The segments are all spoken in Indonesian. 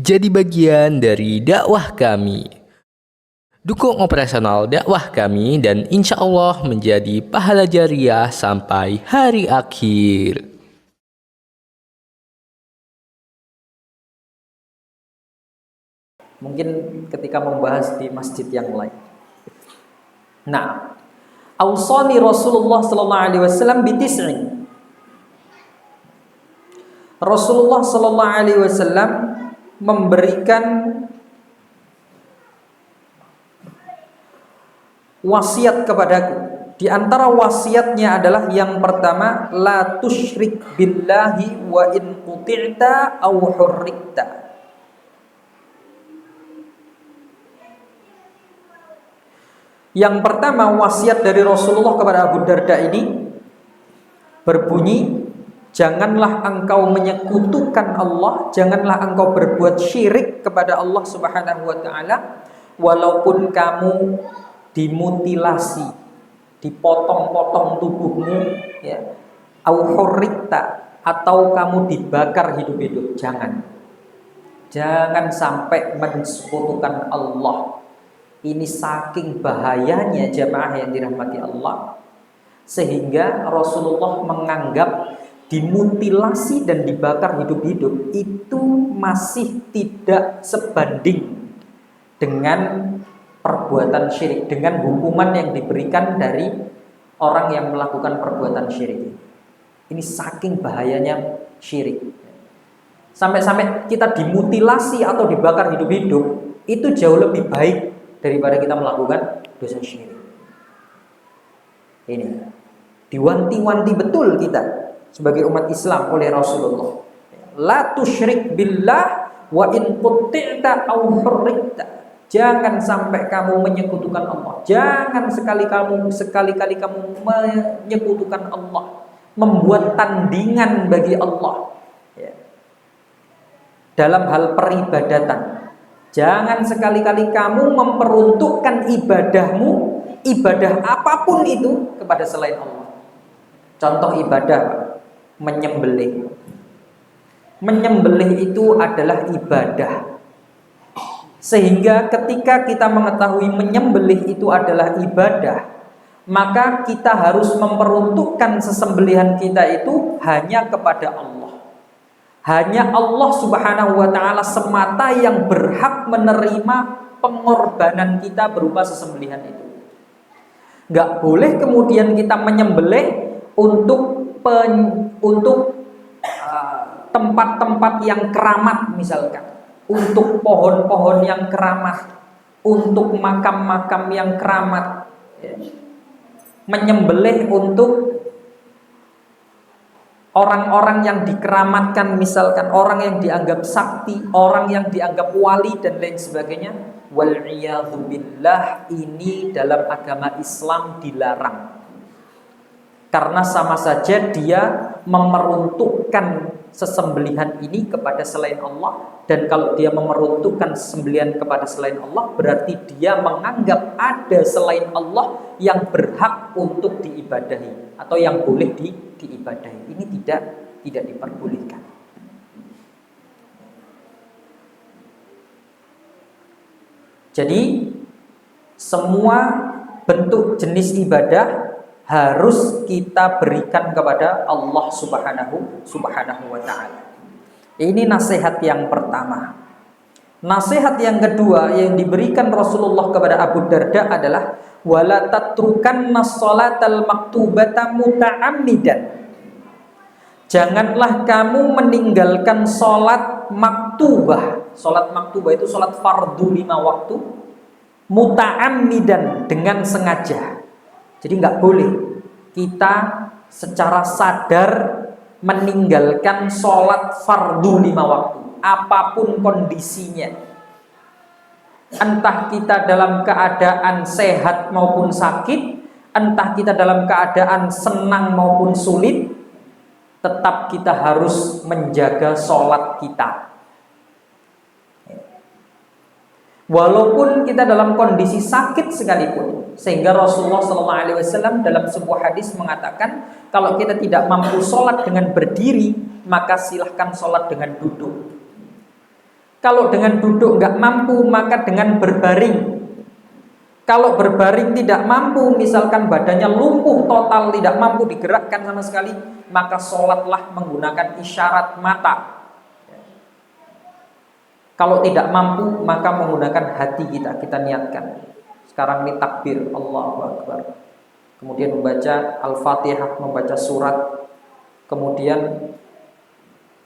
Jadi bagian dari dakwah kami. Dukung operasional dakwah kami dan insya Allah menjadi pahala jariah sampai hari akhir. Mungkin ketika membahas di masjid yang lain. Nah, ausani Rasulullah sallallahu alaihi wasallam bitis'in. Rasulullah sallallahu alaihi wasallam memberikan wasiat kepadaku. Di antara wasiatnya adalah yang pertama, la tusyrik billahi wa in quti'ta aw hurrikta. Yang pertama, wasiat dari Rasulullah kepada Abu Darda ini berbunyi, janganlah engkau menyekutukan Allah, janganlah engkau berbuat syirik kepada Allah Subhanahu wa taala, walaupun kamu dimutilasi, dipotong-potong tubuhmu, ya, au hurrikta, atau kamu dibakar hidup-hidup. Jangan sampai mensekutukan Allah. Ini saking bahayanya jamaah yang dirahmati Allah, sehingga Rasulullah menganggap dimutilasi dan dibakar hidup-hidup itu masih tidak sebanding dengan perbuatan syirik, dengan hukuman yang diberikan dari orang yang melakukan perbuatan syirik. Ini saking bahayanya syirik. Sampai-sampai kita dimutilasi atau dibakar hidup-hidup itu jauh lebih baik daripada kita melakukan dosa syirik. Ini diwanti-wanti betul kita sebagai umat Islam oleh Rasulullah. La tusyrik billah wa in quti'ta aw hurrikta. Jangan sampai kamu menyekutukan Allah. Jangan sekali-kali kamu menyekutukan Allah, membuat tandingan bagi Allah, ya, dalam hal peribadatan. Jangan sekali-kali kamu memperuntukkan ibadahmu, ibadah apapun itu, kepada selain Allah. Contoh ibadah, menyembelih. Menyembelih itu adalah ibadah. Sehingga ketika kita mengetahui menyembelih itu adalah ibadah, maka kita harus memperuntukkan sesembelihan kita itu hanya kepada Allah. Hanya Allah Subhanahu wa ta'ala semata yang berhak menerima pengorbanan kita berupa sesembelihan itu. Gak boleh kemudian kita menyembelih untuk tempat-tempat yang keramat, misalkan untuk pohon-pohon yang keramat, untuk makam-makam yang keramat, ya. Menyembelih untuk orang-orang yang dikeramatkan, misalkan orang yang dianggap sakti, orang yang dianggap wali dan lain sebagainya. Wal'iyadzubillah, ini dalam agama Islam dilarang. Karena sama saja dia memeruntukkan sesembelihan ini kepada selain Allah. Dan kalau dia memeruntukkan sembelihan kepada selain Allah, berarti dia menganggap ada selain Allah yang berhak untuk diibadahi atau yang boleh diibadahi. Ini tidak diperbolehkan. Jadi semua bentuk jenis ibadah harus kita berikan kepada Allah Subhanahu wa ta'ala. Ini nasihat yang pertama. Nasihat yang kedua yang diberikan Rasulullah kepada Abu Darda adalah wala tatrukanna sholatal maktubata muta'ammidan. Janganlah kamu meninggalkan sholat maktubah. Sholat maktubah itu sholat fardu 5 waktu, muta'ammidan, dengan sengaja. Jadi nggak boleh kita secara sadar meninggalkan sholat fardu 5 waktu, apapun kondisinya. Entah kita dalam keadaan sehat maupun sakit, entah kita dalam keadaan senang maupun sulit, tetap kita harus menjaga sholat kita. Walaupun kita dalam kondisi sakit sekalipun, sehingga Rasulullah SAW dalam sebuah hadis mengatakan, kalau kita tidak mampu sholat dengan berdiri, maka silahkan sholat dengan duduk. Kalau dengan duduk nggak mampu, maka dengan berbaring. Kalau berbaring tidak mampu, misalkan badannya lumpuh total, tidak mampu digerakkan sama sekali, maka sholatlah menggunakan isyarat mata. Kalau tidak mampu, maka menggunakan hati kita niatkan. Sekarang ini takbir, Allahu Akbar. Kemudian membaca Al-Fatihah, membaca surat. Kemudian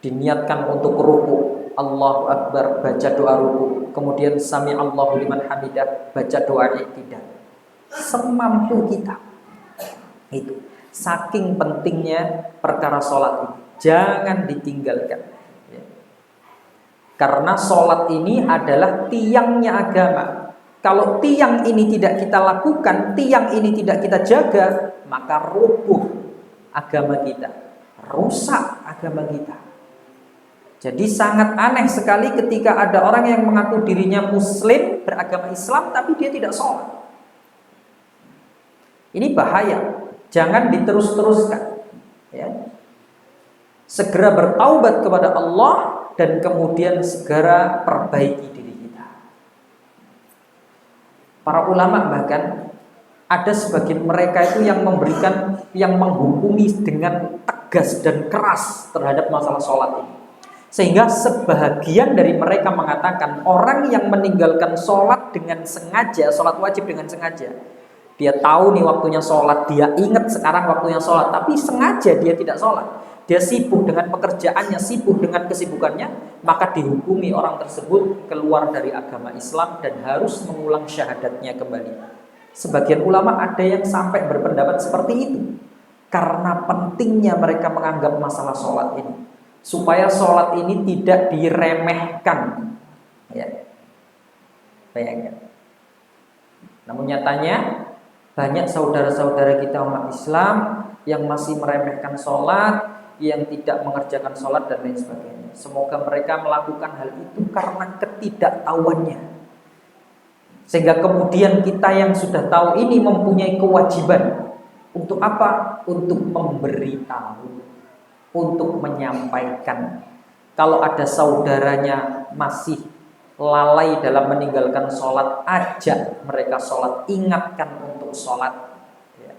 diniatkan untuk ruku, Allahu Akbar, baca doa ruku. Kemudian Sami Allahu liman hamidah, baca doa i'tidal. Semampu kita. Itu. Saking pentingnya perkara sholat ini. Jangan ditinggalkan. Karena sholat ini adalah tiangnya agama. Kalau tiang ini tidak kita lakukan, tiang ini tidak kita jaga, maka rubuh agama kita, rusak agama kita. Jadi sangat aneh sekali ketika ada orang yang mengaku dirinya muslim, beragama Islam, tapi dia tidak sholat. Ini bahaya, jangan diterus-teruskan. Ya. Segera bertaubat kepada Allah dan kemudian segera perbaiki diri kita. Para ulama bahkan ada sebagian mereka itu yang memberikan, yang menghukumi dengan tegas dan keras terhadap masalah sholat ini. Sehingga sebahagian dari mereka mengatakan orang yang meninggalkan sholat dengan sengaja, sholat wajib dengan sengaja, dia tahu nih waktunya sholat, dia ingat sekarang waktunya sholat, tapi sengaja dia tidak sholat, dia sibuk dengan pekerjaannya, sibuk dengan kesibukannya, maka dihukumi orang tersebut keluar dari agama Islam dan harus mengulang syahadatnya kembali. Sebagian ulama ada yang sampai berpendapat seperti itu karena pentingnya mereka menganggap masalah sholat ini, supaya sholat ini tidak diremehkan. Ya. Bayangkan. Namun nyatanya banyak saudara-saudara kita umat Islam yang masih meremehkan sholat, yang tidak mengerjakan sholat dan lain sebagainya. Semoga mereka melakukan hal itu karena ketidaktahuannya, sehingga kemudian kita yang sudah tahu ini mempunyai kewajiban untuk apa? Untuk memberitahu, untuk menyampaikan. Kalau ada saudaranya masih lalai dalam meninggalkan sholat, ajak mereka sholat, ingatkan untuk sholat. Ya.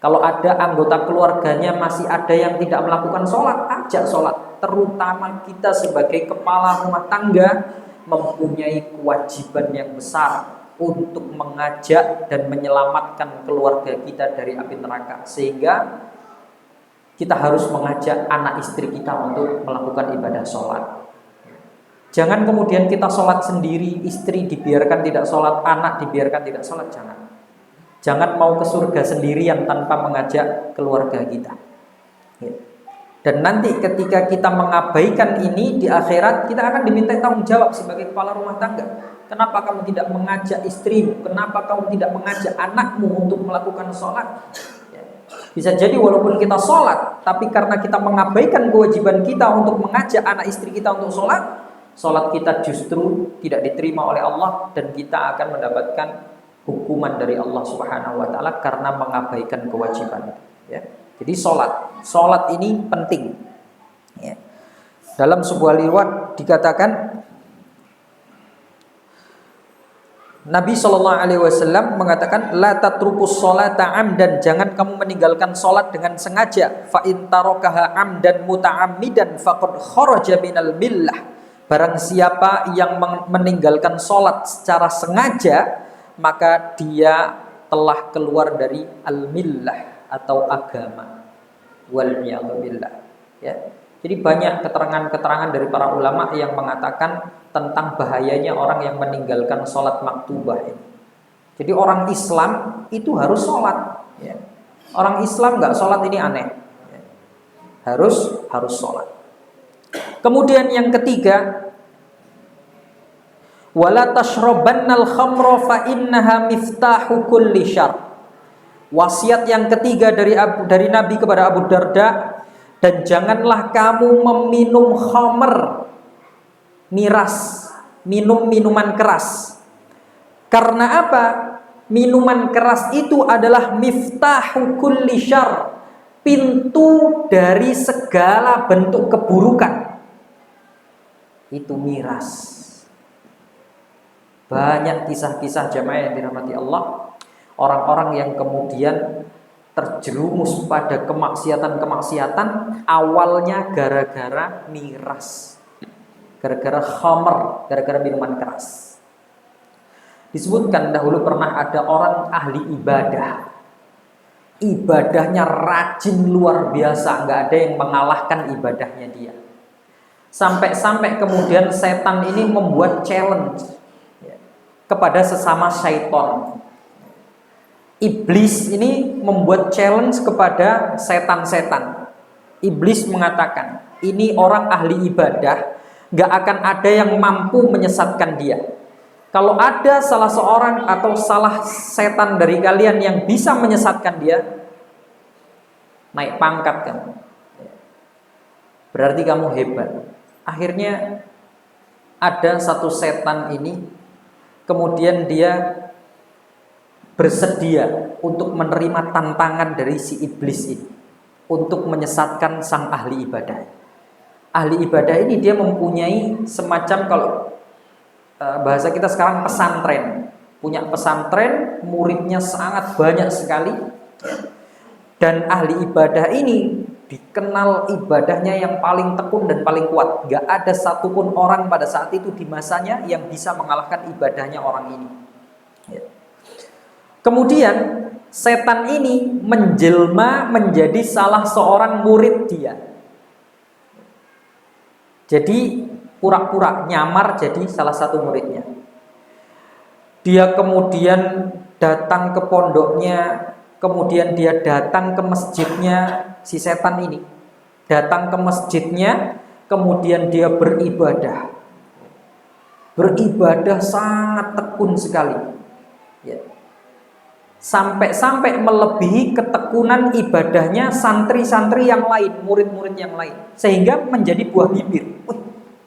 Kalau ada anggota keluarganya masih ada yang tidak melakukan sholat, ajak sholat. Terutama kita sebagai kepala rumah tangga mempunyai kewajiban yang besar untuk mengajak dan menyelamatkan keluarga kita dari api neraka, sehingga kita harus mengajak anak istri kita untuk melakukan ibadah sholat. Jangan kemudian kita sholat sendiri, istri dibiarkan tidak sholat, anak dibiarkan tidak sholat. Jangan mau ke surga sendirian tanpa mengajak keluarga kita. Dan nanti ketika kita mengabaikan ini di akhirat, kita akan diminta tanggung jawab sebagai kepala rumah tangga. Kenapa kamu tidak mengajak istrimu? Kenapa kamu tidak mengajak anakmu untuk melakukan sholat? Bisa jadi walaupun kita sholat, tapi karena kita mengabaikan kewajiban kita untuk mengajak anak istri kita untuk sholat, sholat kita justru tidak diterima oleh Allah dan kita akan mendapatkan hukuman dari Allah Subhanahu wa Ta'ala karena mengabaikan kewajiban. Ya. Jadi sholat ini penting. Ya. Dalam sebuah riwayat dikatakan Nabi SAW mengatakan, la tatrukus sholata amdan, jangan kamu meninggalkan sholat dengan sengaja. Fa in tarakaha amdan muta'ammidan faqad kharaja minal millah. Barang siapa yang meninggalkan sholat secara sengaja, maka dia telah keluar dari al-millah atau agama. Wal-'iyadzu billah. Ya. Jadi banyak keterangan-keterangan dari para ulama yang mengatakan tentang bahayanya orang yang meninggalkan sholat maktubah ini. Jadi orang Islam itu harus sholat. Ya. Orang Islam nggak sholat ini aneh. Ya. Harus sholat. Kemudian yang ketiga, wala tashrabannal khamra fa innaha miftahu kulli syarr. Wasiat yang ketiga dari Nabi kepada Abu Darda, dan janganlah kamu meminum khamr, miras, minum minuman keras. Karena apa? Minuman keras itu adalah miftahu kulli syarr, pintu dari segala bentuk keburukan. itu miras. Banyak kisah-kisah jamaah yang dirahmati Allah, orang-orang yang kemudian terjerumus pada kemaksiatan-kemaksiatan awalnya gara-gara miras, gara-gara khamr, gara-gara minuman keras. Disebutkan dahulu pernah ada orang ahli ibadah, ibadahnya rajin luar biasa, nggak ada yang mengalahkan ibadahnya dia. Sampai-sampai kemudian setan ini membuat challenge kepada sesama syaitan. Iblis ini membuat challenge kepada setan-setan. Iblis mengatakan, ini orang ahli ibadah, nggak akan ada yang mampu menyesatkan dia. Kalau ada salah seorang atau salah setan dari kalian yang bisa menyesatkan dia, naik pangkat kamu. Berarti kamu hebat. Akhirnya ada satu setan ini, kemudian dia bersedia untuk menerima tantangan dari si iblis ini untuk menyesatkan sang ahli ibadah. Ahli ibadah ini dia mempunyai semacam, kalau bahasa kita sekarang, pesantren. Punya pesantren, muridnya sangat banyak sekali. Dan ahli ibadah ini dikenal ibadahnya yang paling tekun dan paling kuat. Gak ada satupun orang pada saat itu di masanya yang bisa mengalahkan ibadahnya orang ini. Kemudian setan ini menjelma menjadi salah seorang murid dia. Jadi pura-pura nyamar jadi salah satu muridnya. Dia kemudian datang ke pondoknya, kemudian dia datang ke masjidnya si setan ini. Datang ke masjidnya, kemudian dia beribadah. Beribadah sangat tekun sekali. Ya. Sampai-sampai melebihi ketekunan ibadahnya santri-santri yang lain, murid-murid yang lain, sehingga menjadi buah bibir. Wih,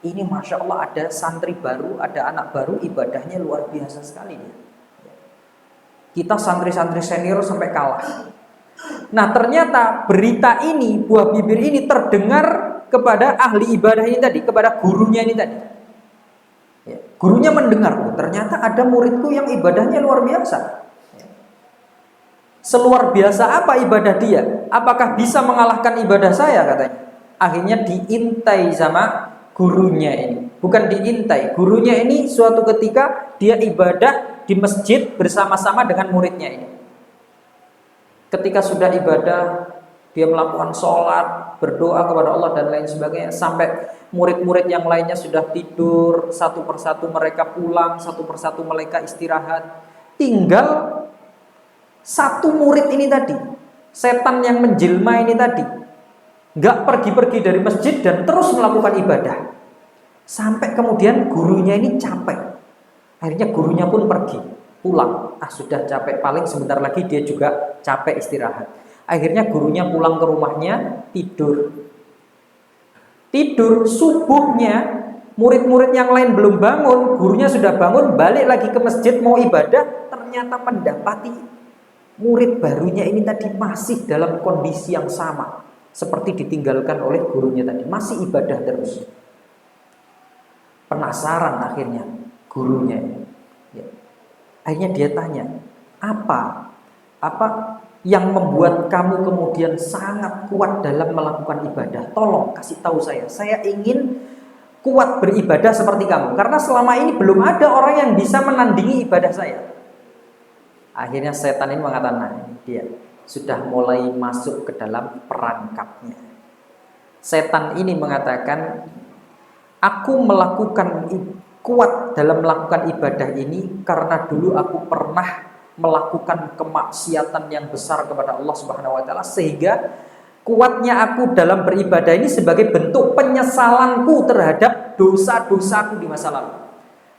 ini Masya Allah, ada santri baru, ada anak baru, ibadahnya luar biasa sekali dia. Kita santri-santri senior sampai kalah. Nah, ternyata berita ini, buah bibir ini terdengar kepada ahli ibadah ini tadi, kepada gurunya ini tadi. Ya, gurunya mendengar, oh, ternyata ada muridku yang ibadahnya luar biasa. Seluar biasa apa ibadah dia? Apakah bisa mengalahkan ibadah saya, katanya. Akhirnya diintai sama gurunya ini. Bukan diintai, gurunya ini suatu ketika dia ibadah di masjid bersama-sama dengan muridnya ini. Ketika sudah ibadah, dia melakukan sholat, berdoa kepada Allah dan lain sebagainya, sampai murid-murid yang lainnya sudah tidur, satu persatu mereka pulang, satu persatu mereka istirahat. Tinggal satu murid ini tadi, setan yang menjelma ini tadi, gak pergi-pergi dari masjid dan terus melakukan ibadah. Sampai kemudian gurunya ini capek. Akhirnya gurunya pun pergi, pulang. Sudah capek, paling sebentar lagi dia juga capek istirahat. Akhirnya gurunya pulang ke rumahnya, tidur. Tidur, subuhnya murid-murid yang lain belum bangun, gurunya sudah bangun, balik lagi ke masjid mau ibadah, ternyata mendapati murid barunya ini tadi masih dalam kondisi yang sama seperti ditinggalkan oleh gurunya tadi, masih ibadah terus. Penasaran akhirnya gurunya ya. Akhirnya dia tanya, apa yang membuat kamu kemudian sangat kuat dalam melakukan ibadah? Tolong kasih tahu saya ingin kuat beribadah seperti kamu, karena selama ini belum ada orang yang bisa menandingi ibadah saya. Akhirnya setan ini mengatakan, nah, ini dia sudah mulai masuk ke dalam perangkapnya. Setan ini mengatakan, aku melakukan kuat dalam melakukan ibadah ini karena dulu aku pernah melakukan kemaksiatan yang besar kepada Allah Subhanahu wa taala, sehingga kuatnya aku dalam beribadah ini sebagai bentuk penyesalanku terhadap dosa-dosaku di masa lalu.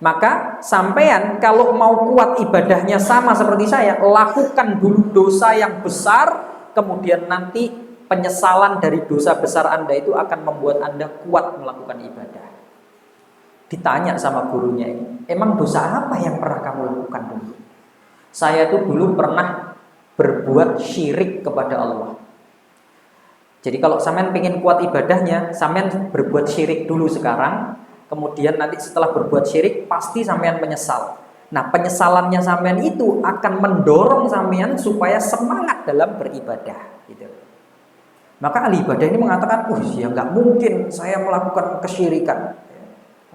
Maka sampean kalau mau kuat ibadahnya sama seperti saya, lakukan dulu dosa yang besar, kemudian nanti penyesalan dari dosa besar Anda itu akan membuat Anda kuat melakukan ibadah. Ditanya sama gurunya ini, emang dosa apa yang pernah kamu lakukan dulu? Saya tuh dulu pernah berbuat syirik kepada Allah. Jadi kalau sampean pengen kuat ibadahnya, sampean berbuat syirik dulu sekarang, kemudian nanti setelah berbuat syirik pasti sampean menyesal. Nah, penyesalannya sampean itu akan mendorong sampean supaya semangat dalam beribadah gitu. Maka ahli ibadah ini mengatakan, ya nggak mungkin saya melakukan kesyirikan.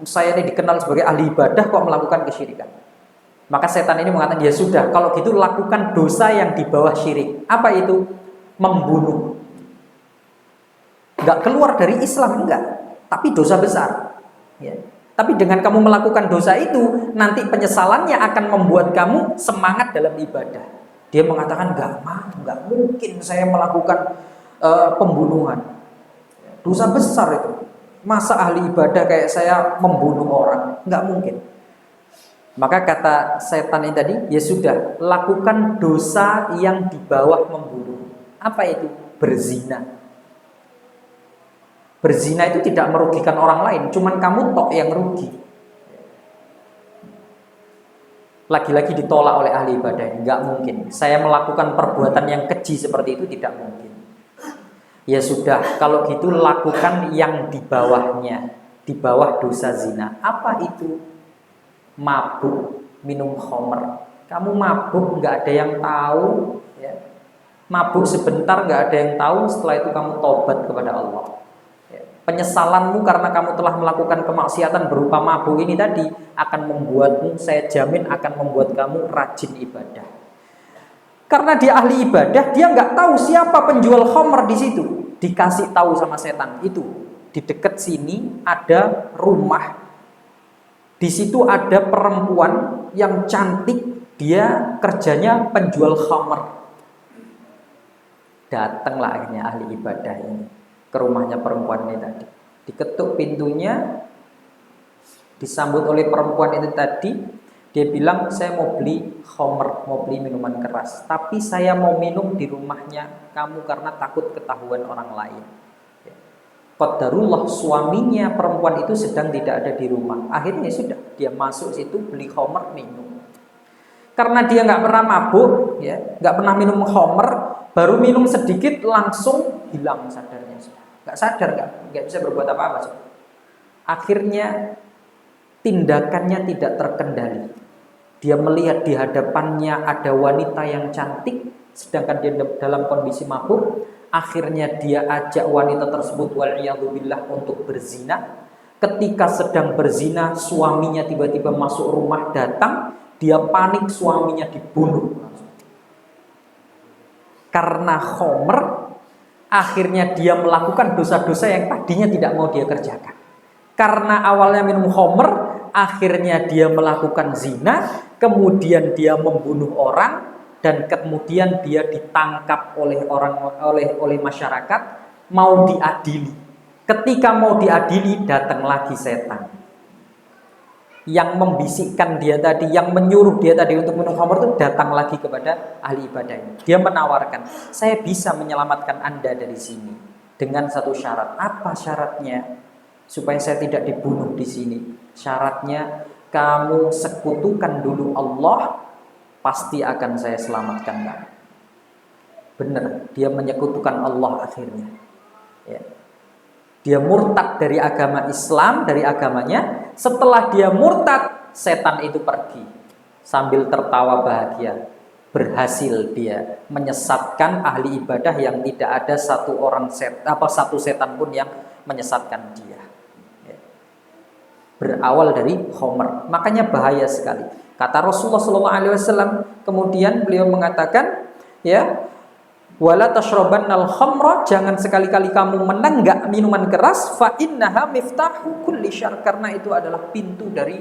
Saya ini dikenal sebagai ahli ibadah kok melakukan kesyirikan. Maka setan ini mengatakan, ya sudah, kalau gitu lakukan dosa yang di bawah syirik. Apa itu? Membunuh. Nggak keluar dari Islam, enggak, tapi dosa besar. Ya. Tapi dengan kamu melakukan dosa itu, nanti penyesalannya akan membuat kamu semangat dalam ibadah. Dia mengatakan, nggak mungkin saya melakukan pembunuhan. Dosa besar itu. Masa ahli ibadah kayak saya membunuh orang? Nggak mungkin. Maka kata setan ini tadi, ya sudah, lakukan dosa yang di bawah membunuh. Apa itu? Berzina. Berzina itu tidak merugikan orang lain, cuman kamu tok yang rugi. Lagi-lagi ditolak oleh ahli ibadah, nggak mungkin. Saya melakukan perbuatan yang keji seperti itu tidak mungkin. Ya sudah, kalau gitu lakukan yang di bawahnya, di bawah dosa zina. Apa itu? Mabuk, minum khamr. Kamu mabuk, nggak ada yang tahu. Ya. Mabuk sebentar, nggak ada yang tahu. Setelah itu kamu tobat kepada Allah. Penyesalanmu karena kamu telah melakukan kemaksiatan berupa mabuk ini tadi akan membuatmu, saya jamin akan membuat kamu rajin ibadah. Karena dia ahli ibadah, dia nggak tahu siapa penjual khamr di situ. Dikasih tahu sama setan, itu di dekat sini ada rumah, di situ ada perempuan yang cantik, dia kerjanya penjual khamr. Datanglah akhirnya ahli ibadah ini ke rumahnya perempuan ini tadi. Diketuk pintunya, disambut oleh perempuan itu tadi. Dia bilang, saya mau beli khamr, mau beli minuman keras, tapi saya mau minum di rumahnya kamu karena takut ketahuan orang lain. Qadarullah, suaminya perempuan itu sedang tidak ada di rumah. Akhirnya sudah, dia masuk situ, beli khamr, minum. Karena dia nggak pernah mabuk, ya, nggak pernah minum khamr, baru minum sedikit langsung hilang sadarnya. Nggak sadar, nggak bisa berbuat apa-apa. Akhirnya tindakannya tidak terkendali. Dia melihat di hadapannya ada wanita yang cantik, sedangkan dia dalam kondisi mabuk. Akhirnya dia ajak wanita tersebut wal'iyadzubillah untuk berzina. Ketika sedang berzina, suaminya tiba-tiba masuk rumah, datang. Dia panik, suaminya dibunuh. Karena khamr, akhirnya dia melakukan dosa-dosa yang tadinya tidak mau dia kerjakan. Karena awalnya minum khamr, akhirnya dia melakukan zina, kemudian dia membunuh orang, dan kemudian dia ditangkap oleh masyarakat, mau diadili. Ketika mau diadili, datang lagi setan yang membisikkan dia tadi, yang menyuruh dia tadi untuk minum khamr itu datang lagi kepada ahli ibadah ini. Dia menawarkan, saya bisa menyelamatkan Anda dari sini dengan satu syarat. Apa syaratnya? Supaya saya tidak dibunuh di sini. Syaratnya, kamu sekutukan dulu Allah, pasti akan saya selamatkan kamu. Benar, dia menyekutukan Allah akhirnya. Ya. Dia murtad dari agama Islam, dari agamanya. Setelah dia murtad, setan itu pergi sambil tertawa bahagia. Berhasil dia menyesatkan ahli ibadah yang tidak ada satu setan pun yang menyesatkan dia. Berawal dari khamr, makanya bahaya sekali. Kata Rasulullah SAW, kemudian beliau mengatakan, ya, wala tashrabannal khamra, jangan sekali-kali kamu menenggak minuman keras, fa innaha miftahu kulli syarr, karena itu adalah pintu dari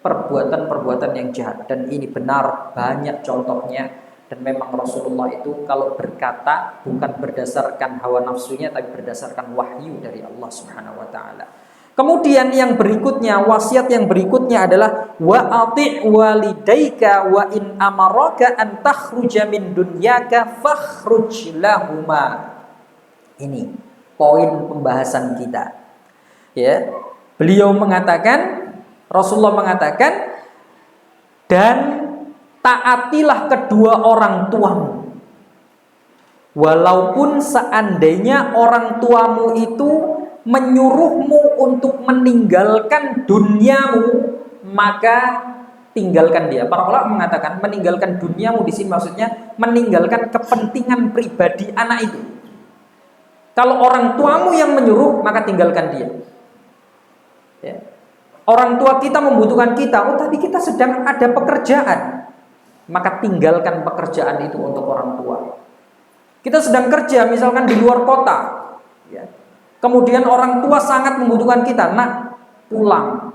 perbuatan-perbuatan yang jahat. Dan ini benar, banyak contohnya. Dan memang Rasulullah itu kalau berkata bukan berdasarkan hawa nafsunya, tapi berdasarkan wahyu dari Allah Subhanahu wa taala. Kemudian yang berikutnya, wasiat yang berikutnya adalah wa ati' walidayka wa in amaraka an takhruja min dunyaka fakhruj lahuma. Ini poin pembahasan kita. Ya. Beliau mengatakan, Rasulullah mengatakan, dan taatilah kedua orang tuamu. Walaupun seandainya orang tuamu itu menyuruhmu untuk meninggalkan duniamu, maka tinggalkan dia. Para ulama mengatakan meninggalkan duniamu di sini maksudnya meninggalkan kepentingan pribadi anak itu. Kalau orang tuamu yang menyuruh, maka tinggalkan dia. Ya. Orang tua kita membutuhkan kita, tapi kita sedang ada pekerjaan, maka tinggalkan pekerjaan itu untuk orang tua. Kita sedang kerja, misalkan di luar kota, ya. Kemudian orang tua sangat membutuhkan kita, nak pulang,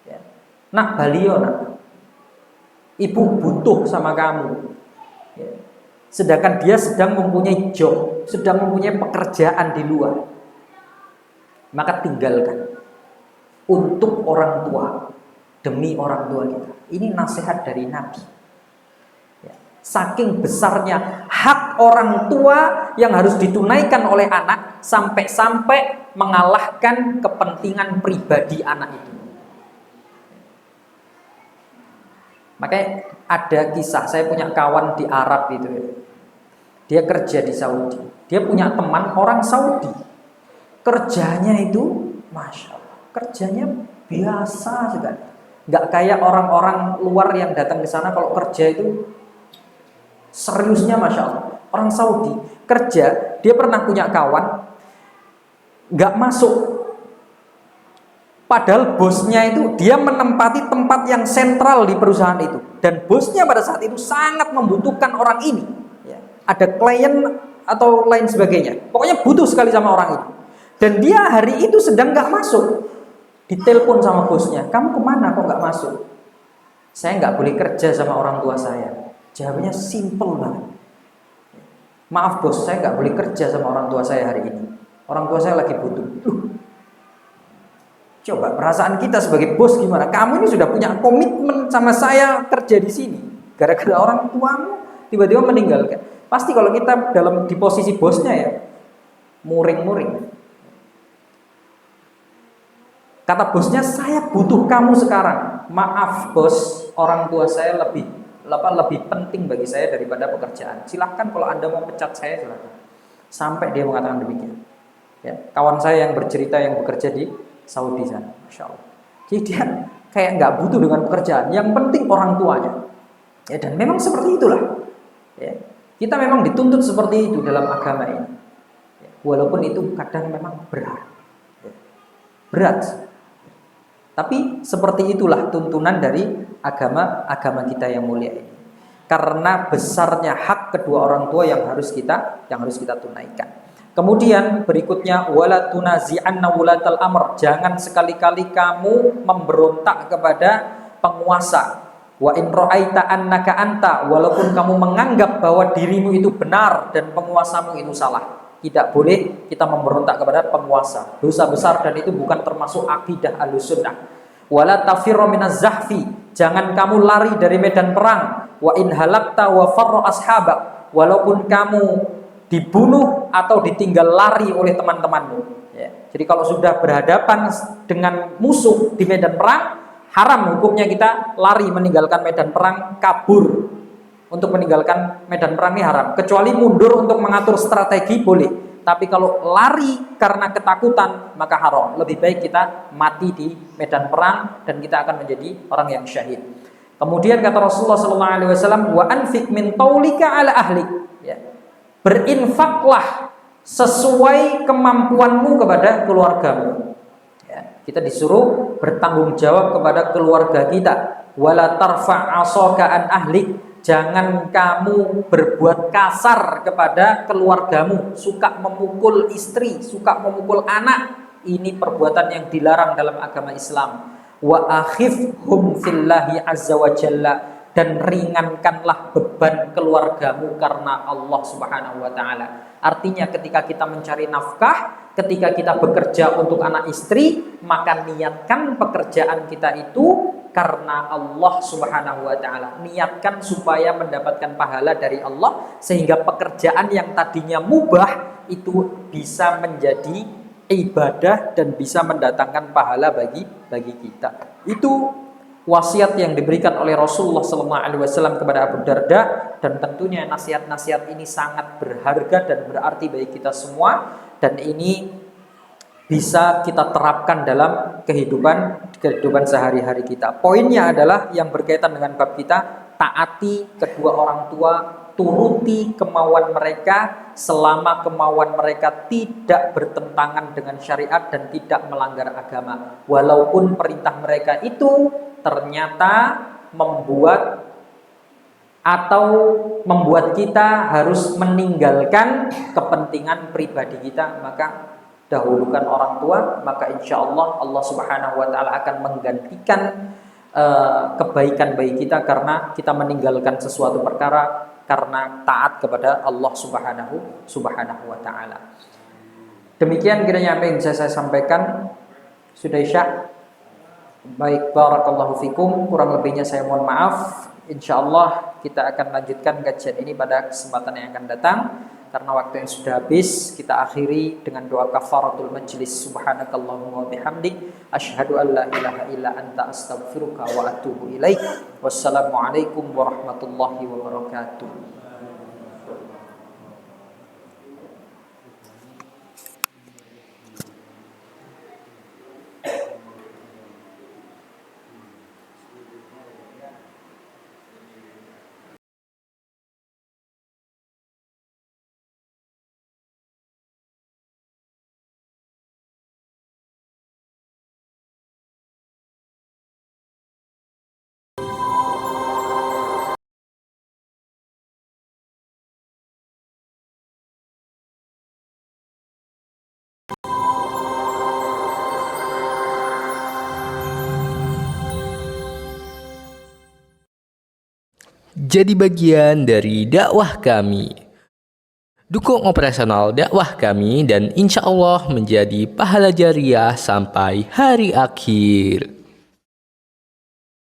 ya. Nak balio, nak. Ibu butuh sama kamu. Ya. Sedangkan dia sedang mempunyai job, sedang mempunyai pekerjaan di luar, maka tinggalkan untuk orang tua, demi orang tua kita. Ini nasihat dari Nabi. Ya. Saking besarnya hak orang tua yang harus ditunaikan oleh anak, sampai-sampai mengalahkan kepentingan pribadi anak itu. Makanya ada kisah, saya punya kawan di Arab itu ya. Dia kerja di Saudi. Dia punya teman orang Saudi. Kerjanya itu, Masya Allah, kerjanya biasa sekali. Nggak kayak orang-orang luar yang datang ke sana kalau kerja itu seriusnya, Masya Allah. Orang Saudi kerja, dia pernah punya kawan, nggak masuk. Padahal bosnya itu, dia menempati tempat yang sentral di perusahaan itu. Dan bosnya pada saat itu sangat membutuhkan orang ini. Ya. Ada klien atau lain sebagainya. Pokoknya butuh sekali sama orang ini. Dan dia hari itu sedang nggak masuk. Ditelepon sama bosnya, kamu kemana kok nggak masuk? Saya nggak boleh kerja sama orang tua saya. Jawabannya simple banget. Maaf bos, saya nggak boleh kerja sama orang tua saya hari ini. Orang tua saya lagi butuh. Coba perasaan kita sebagai bos gimana? Kamu ini sudah punya komitmen sama saya kerja di sini. Gara-gara orang tuamu tiba-tiba meninggalkan. Pasti kalau kita di posisi bosnya ya, muring-muring. Kata bosnya, saya butuh kamu sekarang. Maaf bos, orang tua saya lebih penting bagi saya daripada pekerjaan. Silahkan kalau Anda mau pecat saya, silahkan. Sampai dia mengatakan demikian. Ya, kawan saya yang bercerita yang bekerja di Saudi sana, Masya Allah. Jadi dia kayak nggak butuh dengan pekerjaan. Yang penting orang tuanya. Ya, dan memang seperti itulah. Ya, kita memang dituntut seperti itu dalam agama ini. Ya, walaupun itu kadang memang berat. Ya, berat. Tapi seperti itulah tuntunan dari agama kita yang mulia ini. Karena besarnya hak kedua orang tua yang harus kita tunaikan. Kemudian berikutnya wala tunazi'anna wulatal amr. Jangan sekali-kali kamu memberontak kepada penguasa. Wa in ra'aita annaka anta, walaupun kamu menganggap bahwa dirimu itu benar dan penguasamu itu salah. Tidak boleh kita memberontak kepada penguasa. Dosa besar dan itu bukan termasuk akidah Ahlussunnah. Wala tafirru minaz zahfi. Jangan kamu lari dari medan perang. Wa in halakta wa farra ashabak. Walaupun kamu dibunuh atau ditinggal lari oleh teman-temanmu. Ya. Jadi kalau sudah berhadapan dengan musuh di medan perang, haram hukumnya kita lari meninggalkan medan perang, kabur untuk meninggalkan medan perang ini haram. Kecuali mundur untuk mengatur strategi boleh. Tapi kalau lari karena ketakutan maka haram. Lebih baik kita mati di medan perang dan kita akan menjadi orang yang syahid. Kemudian kata Rasulullah SAW, wa anfik min taulika ala ahlik. Ya. Berinfaklah sesuai kemampuanmu kepada keluargamu. Ya, kita disuruh bertanggung jawab kepada keluarga kita. Wala tarfa' asaka an ahlik. Jangan kamu berbuat kasar kepada keluargamu, suka memukul istri, suka memukul anak. Ini perbuatan yang dilarang dalam agama Islam. Wa akhifhum fillahi azza wa jalla. Dan ringankanlah beban keluargamu karena Allah Subhanahu wa ta'ala. Artinya ketika kita mencari nafkah, ketika kita bekerja untuk anak istri, maka niatkan pekerjaan kita itu karena Allah Subhanahu wa ta'ala. Niatkan supaya mendapatkan pahala dari Allah, sehingga pekerjaan yang tadinya mubah itu bisa menjadi ibadah dan bisa mendatangkan pahala bagi kita. Itu wasiat yang diberikan oleh Rasulullah SAW kepada Abu Darda, dan tentunya nasihat-nasihat ini sangat berharga dan berarti bagi kita semua, dan ini bisa kita terapkan dalam kehidupan sehari-hari kita. Poinnya adalah yang berkaitan dengan bab kita, taati kedua orang tua, turuti kemauan mereka selama kemauan mereka tidak bertentangan dengan syariat dan tidak melanggar agama. Walaupun perintah mereka itu ternyata membuat kita harus meninggalkan kepentingan pribadi kita, maka dahulukan orang tua, maka insya Allah Allah Subhanahu wa Ta'ala akan menggantikan kebaikan bagi kita karena kita meninggalkan sesuatu perkara karena taat kepada Allah Subhanahu wa Ta'ala. Demikian kiranya apa yang bisa saya sampaikan. Sudah isya. Baik, barakallahu fikum. Kurang lebihnya saya mohon maaf. Insya Allah kita akan lanjutkan kajian ini pada kesempatan yang akan datang. Karena waktu yang sudah habis, kita akhiri dengan doa kafaratul majlis. Subhanakallahumma wa bihamdik, asyhadu an la ilaha illa anta, astaghfiruka wa atubu ilaik. Wassalamualaikum warahmatullahi wabarakatuh. Jadi bagian dari dakwah kami. Dukung operasional dakwah kami dan insya Allah menjadi pahala jariah sampai hari akhir.